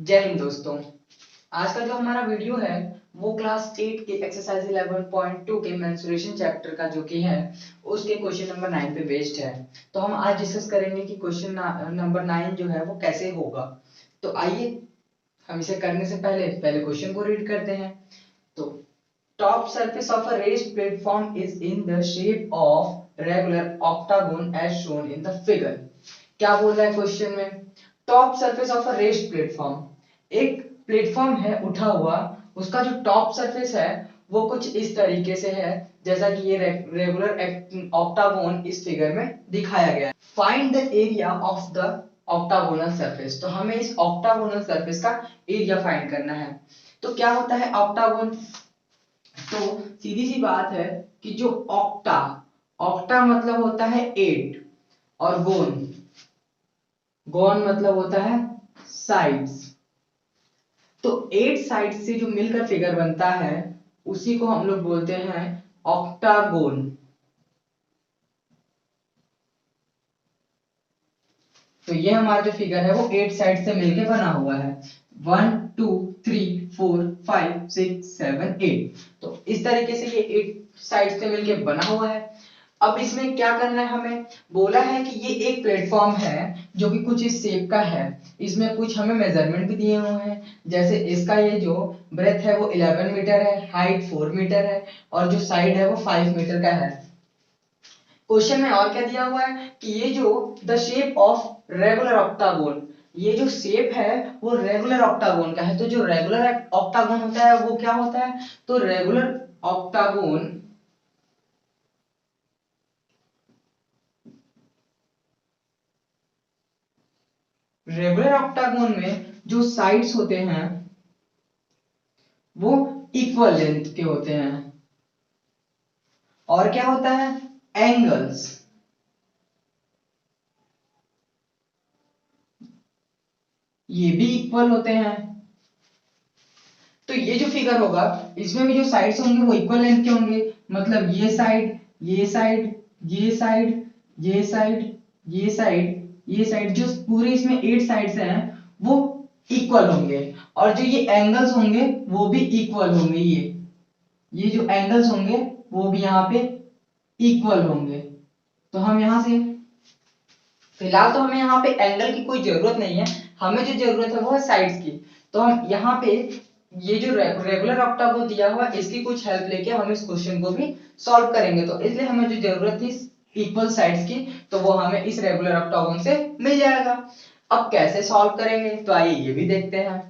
जय हिंद दोस्तों। आज का जो हमारा वीडियो है वो क्लास 8 के एक्सरसाइज 11.2 के मेंस्ट्रुएशन चैप्टर का जो कि है उसके क्वेश्चन नंबर 9 पे बेस्ड है। तो हम आज डिस्कस करेंगे कि क्वेश्चन नंबर 9 जो है वो कैसे होगा। तो आइए हम इसे करने से पहले पहले क्वेश्चन को रीड करते हैं। तो top surface of a raised platform is in the shape of regular octagon as shown in the figure. क्या बोल रहा है क्वेश्चन में? Top surface of a raised platform, एक प्लेटफॉर्म है उठा हुआ, उसका जो टॉप सरफेस है वो कुछ इस तरीके से है जैसा कि ये रेगुलर ऑक्टागोन इस फिगर में दिखाया गया है। Find the area of the octagonal surface. तो हमें इस ऑक्टागोनल सरफेस का एरिया फाइंड करना है। तो क्या होता है ऑक्टागोन? तो सीधी सी बात है कि जो ऑक्टा ऑक्टा मतलब होता है 8 और गोन गोन मतलब होता है साइड्स। तो 8 साइड से जो मिलकर फिगर बनता है उसी को हम लोग बोलते हैं ऑक्टागोन। तो ये हमारा जो फिगर है वो 8 साइड से मिलकर बना हुआ है। 1 2 3 4 5 6 7 8। तो इस तरीके से ये 8 साइड से मिलकर बना हुआ है। अब इसमें क्या करना है, हमें बोला है कि ये एक प्लेटफॉर्म है जो कि कुछ इस शेप का है। इसमें कुछ हमें मेजरमेंट भी दिए हुए हैं, जैसे इसका ये जो ब्रेथ है वो 11 मीटर है, हाइट 4 मीटर है और जो साइड है वो 5 मीटर का है। क्वेश्चन में और क्या दिया हुआ है कि ये जो the shape of regular octagon, ये जो शेप है वो रेगुलर ऑक्टागोन का है। तो जो रेगुलर ऑक्टागोन होता है वो क्या होता है? तो रेगुलर ऑक्टागोन में जो साइड्स होते हैं वो इक्वल लेंथ के होते हैं। और क्या होता है? एंगल्स, ये भी इक्वल होते हैं। तो ये जो फिगर होगा इसमें भी जो साइड्स होंगे वो इक्वल लेंथ के होंगे। मतलब ये साइड, ये साइड, ये साइड, ये साइड, ये साइड, ये साइड, जो पूरे इसमें 8 साइड्स हैं वो इक्वल होंगे। और जो ये एंगल्स होंगे वो भी इक्वल होंगे। ये जो एंगल्स होंगे वो भी यहाँ पे इक्वल होंगे। तो हम यहाँ से फिलहाल तो हमें यहाँ पे एंगल की कोई जरूरत नहीं है, हमें जो जरूरत है वो है साइड्स की। तो हम यहाँ पे ये जो रेगुलर ऑक्टागोन दिया हुआ है इसकी कुछ हेल्प लेके हम इस क्वेश्चन को भी सॉल्व करेंगे। तो इसलिए हमें जो जरूरत थी इक्वल साइड्स की तो वो हमें इस रेगुलर ऑक्टागोन से मिल जाएगा। अब कैसे सॉल्व करेंगे तो आइए ये भी देखते हैं।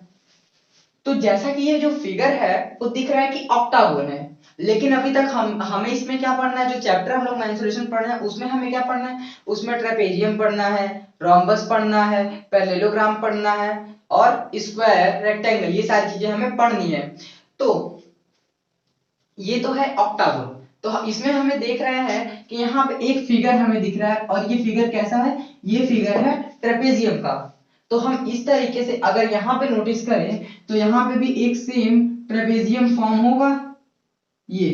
तो जैसा कि ये जो फिगर है वो दिख रहा है कि ऑक्टागोन है, लेकिन अभी तक हमें इसमें क्या पढ़ना है? जो चैप्टर हम लोग मेंसुरेशन पढ़ रहे हैं उसमें हमें क्या पढ़ना है? उसमें ट्रेपेजियम पढ़ना है, रोम्बस पढ़ना है, पैरेललोग्राम पढ़ना है और स्क्वायर, रेक्टेंगल, ये सारी चीजें हमें पढ़नी है। तो ये तो है ऑक्टागोन। तो इसमें हमें देख रहे हैं कि यहाँ पे एक फिगर हमें दिख रहा है और ये फिगर कैसा है? ये फिगर है ट्रेपेजियम का। तो हम इस तरीके से अगर यहाँ पे नोटिस करें तो यहाँ पे भी एक सेम ट्रेपेजियम फॉर्म होगा। ये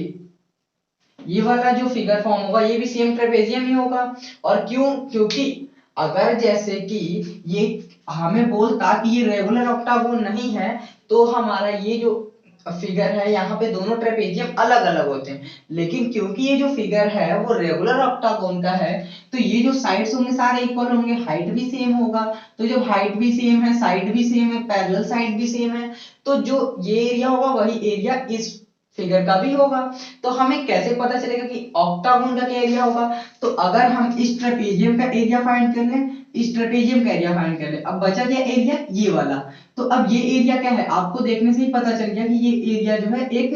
ये वाला जो फिगर फॉर्म होगा ये भी सेम ट्रेपेजियम ही होगा। और क्यों? क्योंकि अगर जैसे कि ये हमें बोलता कि ये रेगुलर ऑक्टागोन नहीं है तो हमारा ये जो फिगर है यहाँ पे दोनों ट्रेपेजियम अलग अलग होते हैं। लेकिन क्योंकि ये जो फिगर है वो रेगुलर ऑक्टागोन का है तो ये जो साइड्स होंगे सारे इक्वल होंगे, हाइट भी सेम होगा। तो जब हाइट भी सेम है, साइड भी सेम है, पैरेलल साइड भी सेम है, तो जो ये एरिया होगा वही एरिया इस फिगर का भी होगा। तो हमें कैसे पता चलेगा कि ऑक्टागोन का क्या एरिया होगा? तो अगर हम इस ट्रेपेजियम का एरिया फाइंड कर लें, इस ट्रेपेजियम का एरिया फाइंड कर लें, अब बचा क्या एरिया? ये वाला। तो अब ये एरिया क्या है? आपको देखने से ही पता चल गया कि ये एरिया जो है एक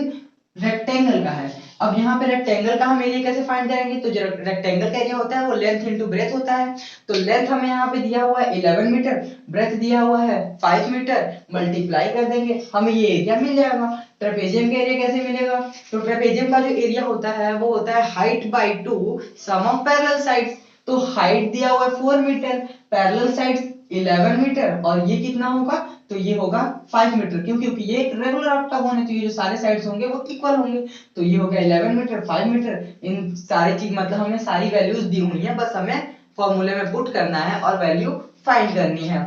रेक्टेंगल का है। अब यहाँ पे रेक्टेंगल का हम एरिया कैसे फाइंड करेंगे? तो जो रेक्टेंगल का एरिया होता है वो लेंथ इनटू ब्रेथ होता है। तो लेंथ हमें यहाँ पे दिया हुआ है 11 मीटर, ब्रेथ दिया हुआ है 5 मीटर, मल्टीप्लाई कर देंगे हमें ये एरिया मिल जाएगा। ट्रेपेजियम का एरिया कैसे मिलेगा? तो ट्रेपेजियम का जो एरिया होता है वो होता है height by 2 sum of parallel sides. तो हाइट दिया हुआ है 4 मीटर, पैरेलल साइड्स 11 मीटर और ये कितना होगा? तो ये होगा 5 मीटर। क्यों? क्योंकि ये एक रेगुलर ऑक्टागोन है तो ये जो सारे साइड्स होंगे वो इक्वल होंगे। तो ये हो गया 11 मीटर, 5 मीटर। इन सारी चीज मतलब हमें सारी वैल्यूज दी हुई है, बस हमें फॉर्मूले में पुट करना है और वैल्यू फाइंड करनी है।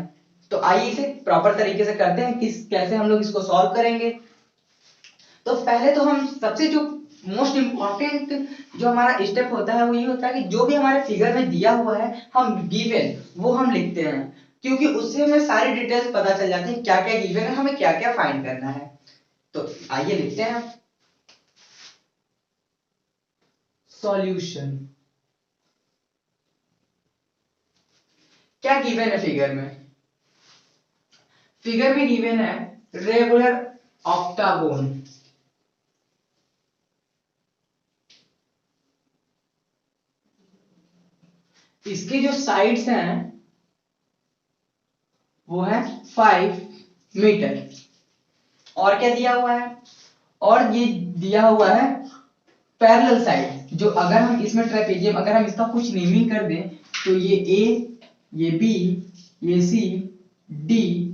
तो आइए इसे प्रॉपर तरीके से करते हैं, कैसे हम लोग इसको सॉल्व करेंगे। तो पहले तो हम सबसे जो मोस्ट इम्पॉर्टेंट जो हमारा स्टेप होता है वो ये होता है कि जो भी हमारे फिगर में दिया हुआ है हम गिवन वो हम लिखते हैं, क्योंकि उससे हमें सारी डिटेल्स पता चल जाती है क्या क्या गिवन है, हमें क्या क्या फाइंड करना है। तो आइए लिखते हैं सॉल्यूशन। क्या गिवन है फिगर में? फिगर में गिवन है रेगुलर ऑक्टागोन। इसके जो साइड्स हैं वो है 5 मीटर। और क्या दिया हुआ है? और ये दिया हुआ है पैरेलल साइड, जो अगर हम इसमें ट्रेपेजियम अगर हम इसका कुछ नेमिंग कर दें तो ये ए, ये बी, ये सी, डी,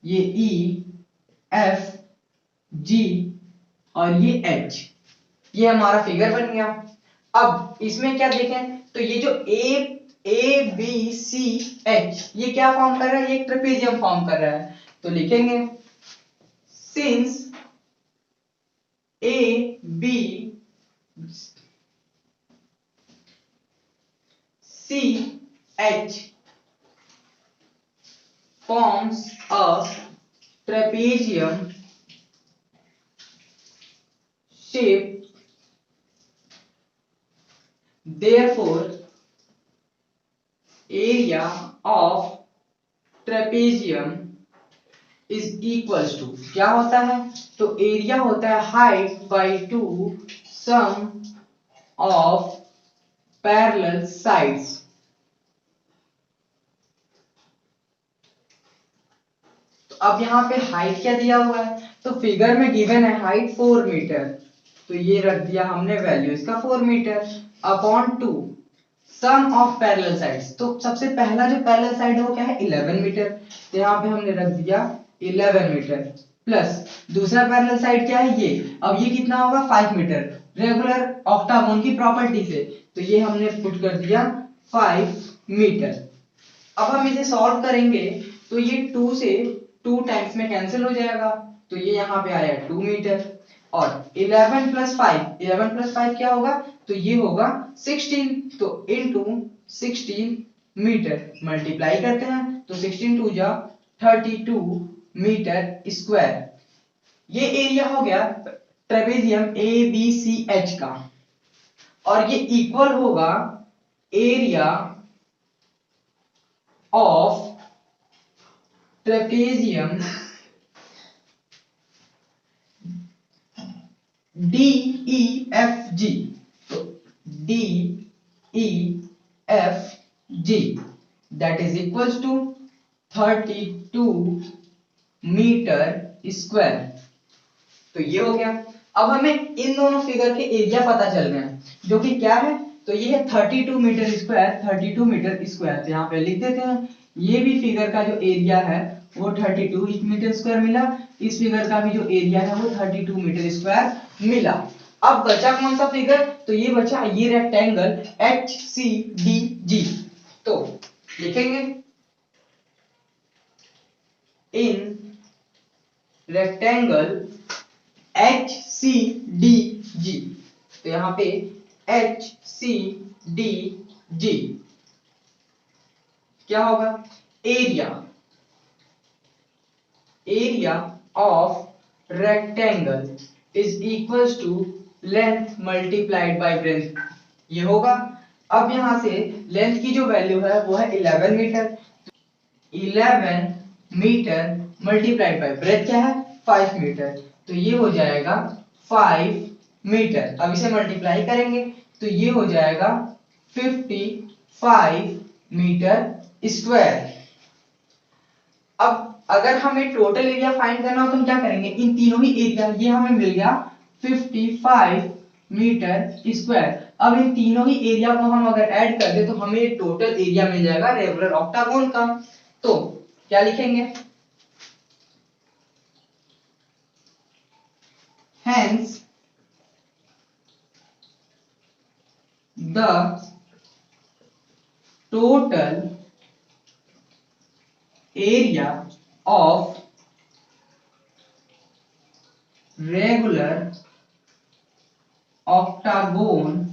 ये ई, एफ, जी और ये एच, ये हमारा फिगर बन गया। अब इसमें क्या देखें तो ये जो ए बी सी एच ये क्या फॉर्म कर रहा है? ये एक ट्रेपेजियम फॉर्म कर रहा है। तो लिखेंगे since A B C H forms a trapezium shape, therefore area of trapezium is equals to क्या होता है? तो एरिया होता है height by 2 sum of parallel sides. अब यहाँ पे हाइट क्या दिया हुआ है? तो फिगर में गिवन है हाइट 4 मीटर, तो ये रख दिया हमने वैल्यू इसका 4 metre upon 2 sum of parallel sides. तो सबसे पहला जो पैरेलल साइड है वो क्या है? 11 मीटर, तो यहाँ पे हमने रख दिया 11 मीटर प्लस दूसरा पैरेलल साइड क्या है? ये अब ये कितना होगा? 5 मीटर रेगुलर ऑक्टागोन की प्रॉपर्टी से, तो ये हमने पुट कर दिया 5 मीटर। अब हम इसे सॉल्व करेंगे तो ये 2 से 2 टाइम्स में कैंसिल हो जाएगा, तो ये यहाँ पे आया 2 मीटर और 11 प्लस 5 11 प्लस 5 क्या होगा? तो ये होगा 16, तो इनटू 16 मीटर मल्टीप्लाई करते हैं तो 16 टू जा 32 मीटर स्क्वायर। ये एरिया हो गया trapezium A B C H का, और ये इक्वल होगा एरिया ऑफ trapezium DEFG। तो DEFG that is equals to 32 metre square. तो ये हो गया। अब हमें इन दोनों फिगर के एरिया पता चल गए हैं, जो कि क्या है? तो ये है 32 मीटर स्क्वायर, 32 मीटर स्क्वायर। तो यहाँ पे लिख देते हैं ये भी फिगर का जो एरिया है वो 32 मीटर स्क्वायर मिला, इस फिगर का भी जो एरिया है वो 32 मीटर स्क्वायर मिला। अब बचा कौन सा फिगर? तो ये बचा ये रेक्टेंगल HCDG। तो लिखेंगे इन रेक्टेंगल HCDG, तो यहाँ पे HCDG क्या होगा? Area of rectangle is equals to length multiplied by breadth, ये होगा। अब यहां से लेंथ की जो वैल्यू है वो है 11 metre, 11 metre multiplied by breadth क्या है? 5 मीटर, तो ये हो जाएगा 5 मीटर। अब इसे मल्टीप्लाई करेंगे तो ये हो जाएगा 55 मीटर स्क्वायर। अब अगर हमें टोटल एरिया फाइंड करना हो तो हम क्या करेंगे? इन तीनों ही एरिया, ये हमें मिल गया 55 मीटर स्क्वायर। अब इन तीनों ही एरिया को हम अगर ऐड कर दे तो हमें टोटल एरिया मिल जाएगा रेगुलर ऑक्टागोन का। तो क्या लिखेंगे? Hence the total area of regular octagon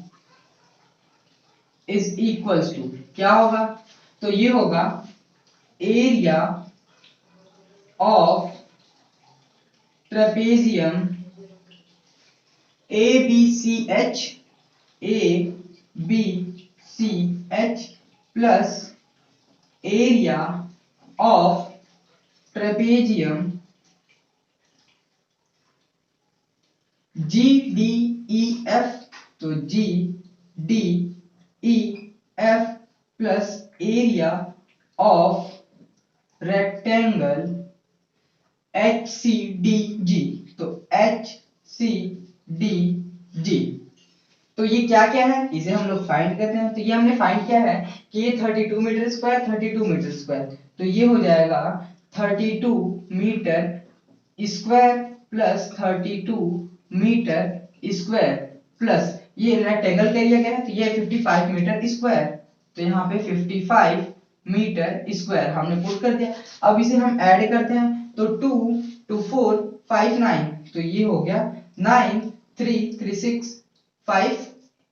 is equals to क्या होगा? तो ये होगा area of trapezium ABCH plus area of trapezium GDEF, तो GDEF plus area of rectangle HCDG, तो HCDG। तो ये क्या क्या है, इसे हम लोग फाइंड करते हैं। तो ये हमने फाइंड किया है कि ये 32 मीटर स्क्वायर, 32 मीटर स्क्वायर, तो ये हो जाएगा 32 metre square plus 32 metre square plus ये रेक्टेंगल का एरिया क्या है, तो ये 55 मीटर स्क्वायर, तो यहाँ पे 55 मीटर स्क्वायर हमने पुट कर दिया। अब इसे हम ऐड करते हैं, तो 2 2 4 5 9, तो ये हो गया 9 3 3 6 5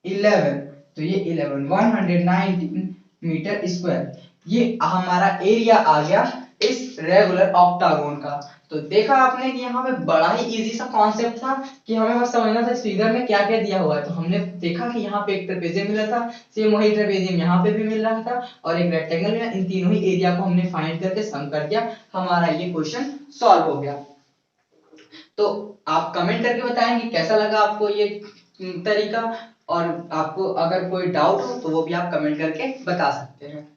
11, तो ये 119 मीटर स्क्वायर, ये हमारा एरिया आ गया इस रेगुलर ऑक्टागोन का। तो देखा आपने कि यहाँ पे बड़ा ही इजी सा कॉन्सेप्ट था कि हमें बस समझना था इस फिगर में क्या क्या दिया हुआ है। तो हमने देखा कि यहाँ पे एक ट्रेपेजियम मिला था, सेम वही ट्रेपेजियम यहाँ पे भी मिल रहा था, और एक रेक्टेंगल मिला। इन तीनों ही एरिया को हमने फाइंड करके सम कर दिया, हमारा ये क्वेश्चन सॉल्व हो गया। तो आप कमेंट करके बताएंगे कैसा लगा आपको ये तरीका, और आपको अगर कोई डाउट हो तो वो भी आप कमेंट करके बता सकते हैं।